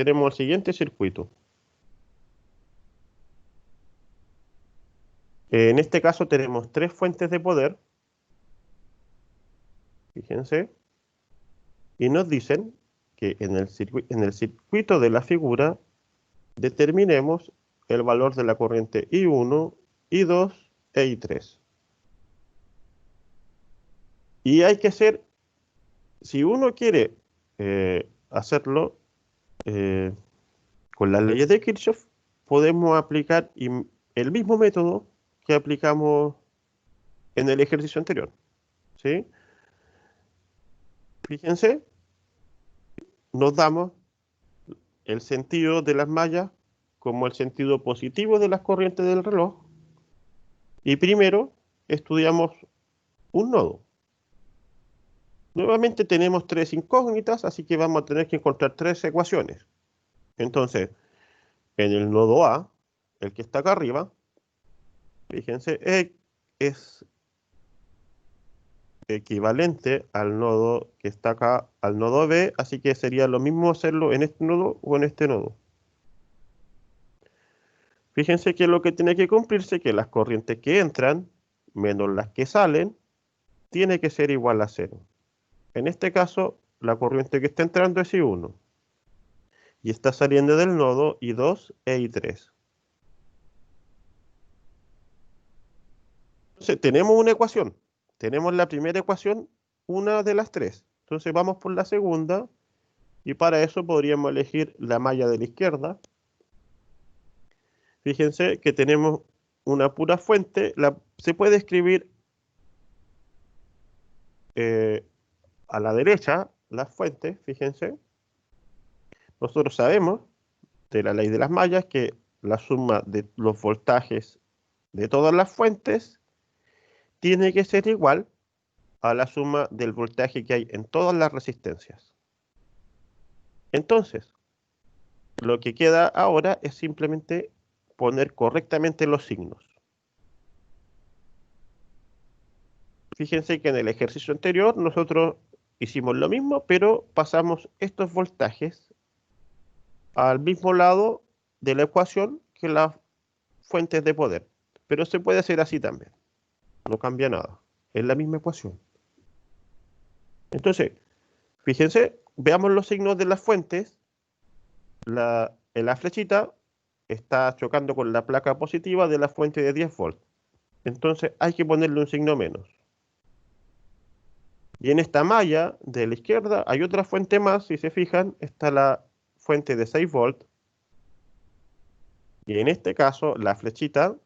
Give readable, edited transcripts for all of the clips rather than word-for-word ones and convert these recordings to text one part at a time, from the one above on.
tenemos el siguiente circuito. En este caso tenemos 3 fuentes de poder. Fíjense. Y nos dicen que en el circuito de la figura determinemos el valor de la corriente I1, I2 e I3. Y hay que hacer, si uno quiere hacerlo con las leyes de Kirchhoff, podemos aplicar el mismo método que aplicamos en el ejercicio anterior. ¿Sí? Fíjense, nos damos el sentido de las mallas como el sentido positivo de las corrientes del reloj. Y primero estudiamos un nodo. Nuevamente tenemos 3 incógnitas, así que vamos a tener que encontrar 3 ecuaciones. Entonces, en el nodo A, el que está acá arriba, fíjense, es equivalente al nodo que está acá, al nodo B, así que sería lo mismo hacerlo en este nodo o en este nodo. Fíjense que lo que tiene que cumplirse, que las corrientes que entran menos las que salen, tiene que ser igual a 0. En este caso, la corriente que está entrando es I1. Y está saliendo del nodo I2 e I3. Entonces, tenemos una ecuación. Tenemos la primera ecuación, una de las 3. Entonces, vamos por la segunda. Y para eso podríamos elegir la malla de la izquierda. Fíjense que tenemos una pura fuente. Se puede escribir a la derecha las fuentes, fíjense. Nosotros sabemos de la ley de las mallas que la suma de los voltajes de todas las fuentes tiene que ser igual a la suma del voltaje que hay en todas las resistencias. Entonces, lo que queda ahora es simplemente poner correctamente los signos. Fíjense que en el ejercicio anterior nosotros hicimos lo mismo, pero pasamos estos voltajes al mismo lado de la ecuación que las fuentes de poder. Pero se puede hacer así también. No cambia nada. Es la misma ecuación. Entonces, fíjense, veamos los signos de las fuentes. La flechita está chocando con la placa positiva de la fuente de 10 volts. Entonces hay que ponerle un signo menos. Y en esta malla de la izquierda hay otra fuente más, si se fijan, está la fuente de 6 volts. Y en este caso, la flechita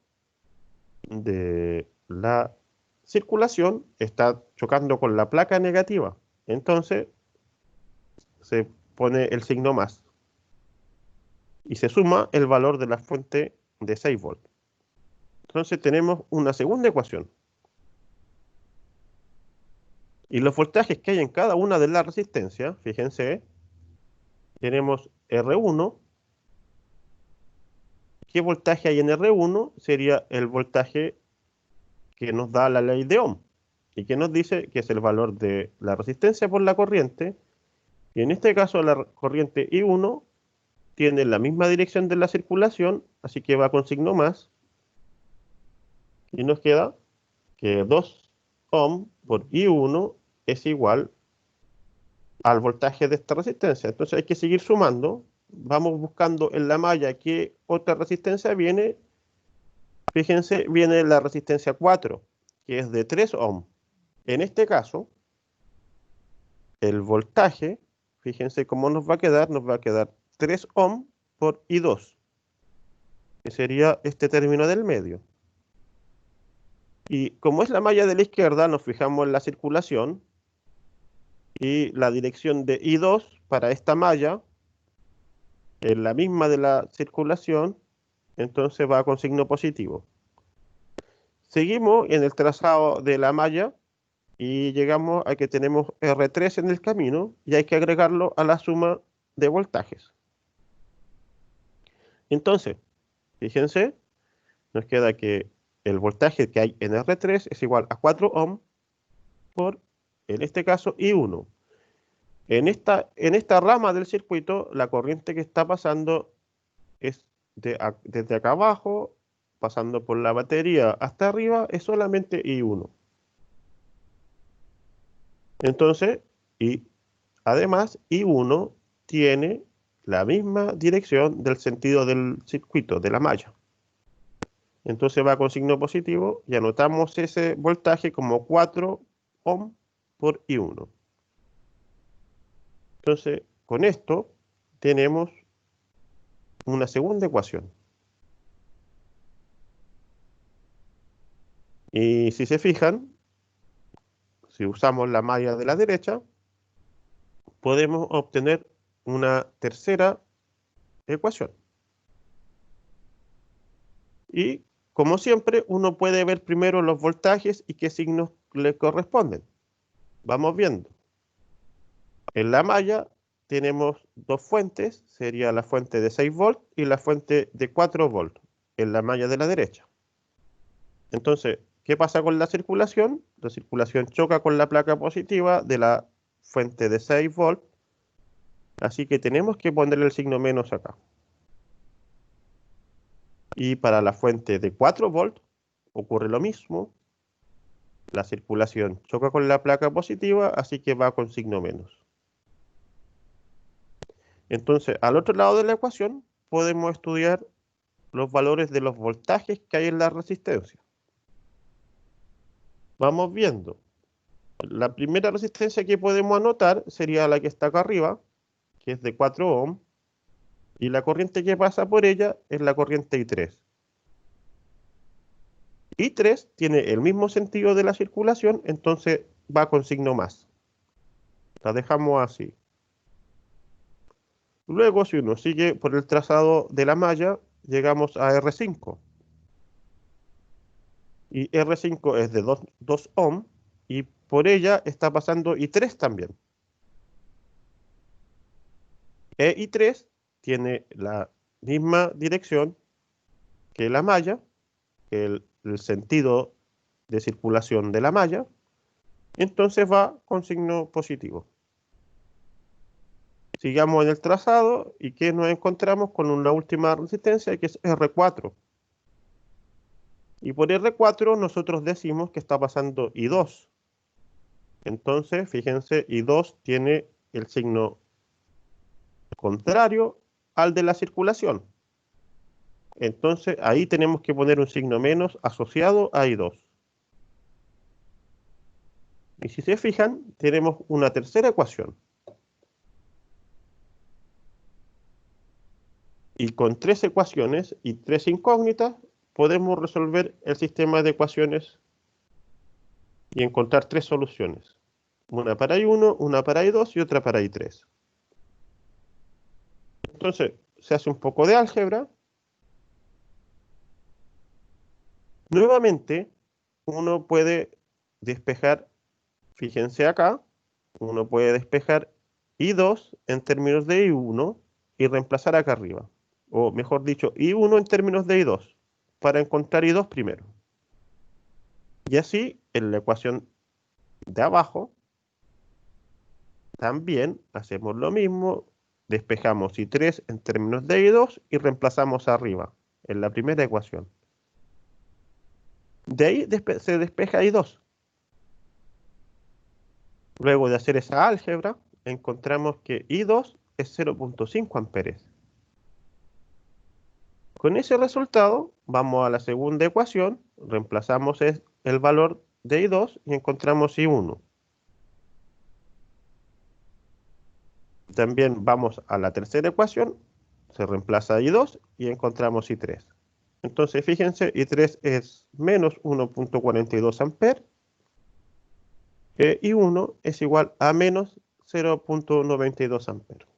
de la circulación está chocando con la placa negativa. Entonces, se pone el signo más. Y se suma el valor de la fuente de 6 volts. Entonces tenemos una segunda ecuación. Y los voltajes que hay en cada una de las resistencias, fíjense, tenemos R1. ¿Qué voltaje hay en R1? Sería el voltaje que nos da la ley de Ohm. Y que nos dice que es el valor de la resistencia por la corriente. Y en este caso la corriente I1 tiene la misma dirección de la circulación, así que va con signo más. Y nos queda que 2 ohm por I1 es igual al voltaje de esta resistencia. Entonces hay que seguir sumando. Vamos buscando en la malla qué otra resistencia viene. Fíjense, viene la resistencia 4, que es de 3 ohm. En este caso, el voltaje, fíjense cómo nos va a quedar 3 ohm por I2, que sería este término del medio. Y como es la malla de la izquierda, nos fijamos en la circulación y la dirección de I2 para esta malla es la misma de la circulación, entonces va con signo positivo. Seguimos en el trazado de la malla y llegamos a que tenemos R3 en el camino y hay que agregarlo a la suma de voltajes. Entonces, fíjense, nos queda que el voltaje que hay en R3 es igual a 4 ohm por, en este caso, I1. En esta rama del circuito, la corriente que está pasando es desde acá abajo, pasando por la batería hasta arriba, es solamente I1. Entonces, y además, I1 tiene la misma dirección del sentido del circuito, de la malla. Entonces va con signo positivo y anotamos ese voltaje como 4 ohm por I1. Entonces, con esto tenemos una segunda ecuación. Y si se fijan, si usamos la malla de la derecha, podemos obtener una tercera ecuación. Y como siempre, uno puede ver primero los voltajes y qué signos le corresponden. Vamos viendo. En la malla tenemos dos fuentes, sería la fuente de 6 volts y la fuente de 4 volts, en la malla de la derecha. Entonces, ¿qué pasa con la circulación? La circulación choca con la placa positiva de la fuente de 6 volts, así que tenemos que ponerle el signo menos acá. Y para la fuente de 4 volts ocurre lo mismo. La circulación choca con la placa positiva, así que va con signo menos. Entonces, al otro lado de la ecuación, podemos estudiar los valores de los voltajes que hay en la resistencia. Vamos viendo. La primera resistencia que podemos anotar sería la que está acá arriba, que es de 4 ohm, y la corriente que pasa por ella es la corriente I3. I3 tiene el mismo sentido de la circulación, entonces va con signo más. La dejamos así. Luego, si uno sigue por el trazado de la malla, llegamos a R5. Y R5 es de 2 ohm, y por ella está pasando I3 también. E I3 tiene la misma dirección que la malla, que el sentido de circulación de la malla, entonces va con signo positivo. Sigamos en el trazado y que nos encontramos con una última resistencia que es R4. Y por R4 nosotros decimos que está pasando I2. Entonces, fíjense, I2 tiene el signo contrario al de la circulación. Entonces, ahí tenemos que poner un signo menos asociado a I2. Y si se fijan, tenemos una tercera ecuación. Y con 3 ecuaciones y 3 incógnitas, podemos resolver el sistema de ecuaciones y encontrar 3 soluciones. Una para I1, una para I2 y otra para I3. Entonces, se hace un poco de álgebra. Nuevamente, uno puede despejar, fíjense acá, uno puede despejar I2 en términos de I1 y reemplazar acá arriba. O mejor dicho, I1 en términos de I2, para encontrar I2 primero. Y así, en la ecuación de abajo, también hacemos lo mismo, despejamos I3 en términos de I2 y reemplazamos arriba, en la primera ecuación. De ahí se despeja I2. Luego de hacer esa álgebra, encontramos que I2 es 0.5 amperes. Con ese resultado, vamos a la segunda ecuación, reemplazamos el valor de I2 y encontramos I1. También vamos a la tercera ecuación, se reemplaza I2 y encontramos I3. Entonces, fíjense, I3 es menos 1.42 amperes y I1 es igual a menos 0.92 amperes.